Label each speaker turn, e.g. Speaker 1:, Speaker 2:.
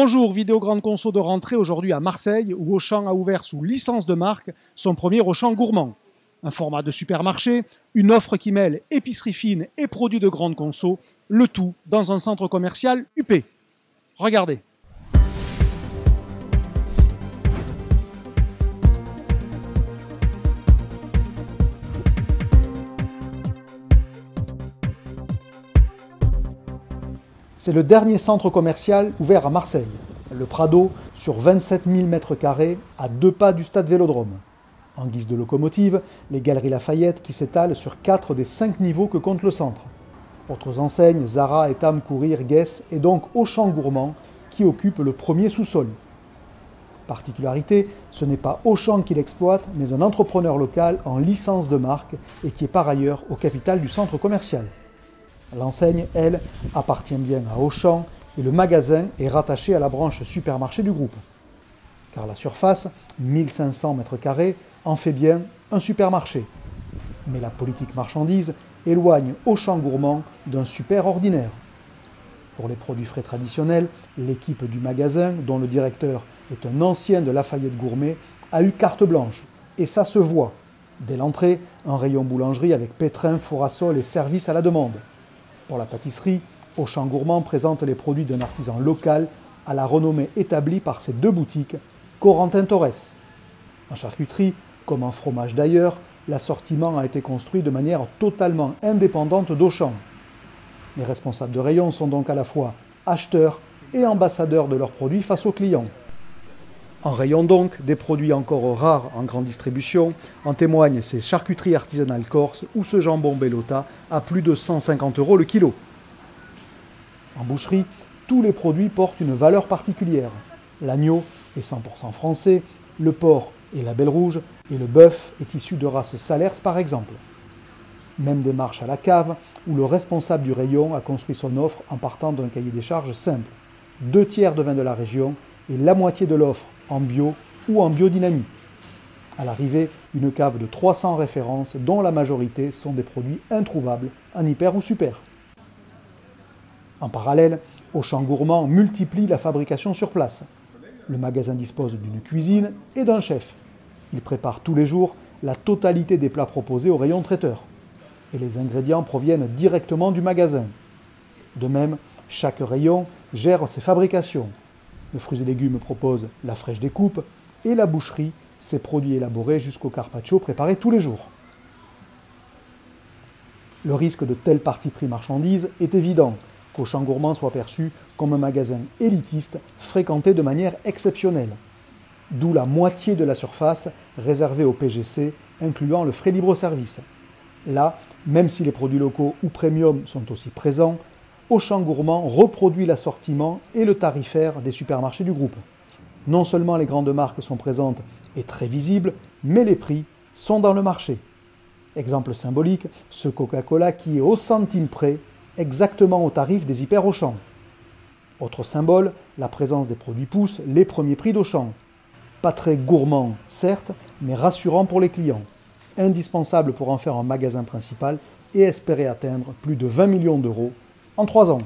Speaker 1: Bonjour, vidéo grande conso de rentrée aujourd'hui à Marseille où Auchan a ouvert sous licence de marque son premier Auchan gourmand. Un format de supermarché, une offre qui mêle épicerie fine et produits de grande conso, le tout dans un centre commercial huppé. Regardez. C'est le dernier centre commercial ouvert à Marseille, le Prado, sur 27 000 m², à 2 pas du stade Vélodrome. En guise de locomotive, les Galeries Lafayette qui s'étalent sur 4 des 5 niveaux que compte le centre. Autres enseignes, Zara, Etam, Courir, Guess et donc Auchan Gourmand qui occupe le premier sous-sol. Particularité, ce n'est pas Auchan qui l'exploite, mais un entrepreneur local en licence de marque et qui est par ailleurs au capital du centre commercial. L'enseigne, elle, appartient bien à Auchan et le magasin est rattaché à la branche supermarché du groupe. Car la surface, 1500 m², en fait bien un supermarché. Mais la politique marchandise éloigne Auchan Gourmand d'un super ordinaire. Pour les produits frais traditionnels, l'équipe du magasin, dont le directeur est un ancien de Lafayette Gourmet, a eu carte blanche. Et ça se voit. Dès l'entrée, un rayon boulangerie avec pétrin, four à sol et service à la demande. Pour la pâtisserie, Auchan Gourmand présente les produits d'un artisan local à la renommée établie par ses 2 boutiques, Corentin Torres. En charcuterie, comme en fromage d'ailleurs, l'assortiment a été construit de manière totalement indépendante d'Auchan. Les responsables de rayon sont donc à la fois acheteurs et ambassadeurs de leurs produits face aux clients. En rayon donc, des produits encore rares en grande distribution, en témoignent ces charcuteries artisanales corse ou ce jambon Bellota à plus de 150 € le kilo. En boucherie, tous les produits portent une valeur particulière. L'agneau est 100% français, le porc est label rouge et le bœuf est issu de race Salers par exemple. Même démarche à la cave où le responsable du rayon a construit son offre en partant d'un cahier des charges simple. 2 tiers de vin de la région et la moitié de l'offre en bio ou en biodynamie. À l'arrivée, une cave de 300 références dont la majorité sont des produits introuvables en hyper ou super. En parallèle, Auchan Gourmand multiplie la fabrication sur place. Le magasin dispose d'une cuisine et d'un chef. Il prépare tous les jours la totalité des plats proposés au rayon traiteur. Et les ingrédients proviennent directement du magasin. De même, chaque rayon gère ses fabrications. Le fruits et légumes propose la fraîche découpe et la boucherie ses produits élaborés jusqu'au carpaccio préparé tous les jours. Le risque de tels parti pris marchandises est évident, qu'Auchan Gourmand soit perçu comme un magasin élitiste fréquenté de manière exceptionnelle. D'où la moitié de la surface réservée au PGC, incluant le frais libre-service. Là, même si les produits locaux ou premium sont aussi présents, Auchan Gourmand reproduit l'assortiment et le tarifaire des supermarchés du groupe. Non seulement les grandes marques sont présentes et très visibles, mais les prix sont dans le marché. Exemple symbolique, ce Coca-Cola qui est au centime près, exactement au tarif des hyper Auchan. Autre symbole, la présence des produits pousse, les premiers prix d'Auchan. Pas très gourmand, certes, mais rassurant pour les clients. Indispensable pour en faire un magasin principal et espérer atteindre plus de 20 millions d'euros en 3 ans.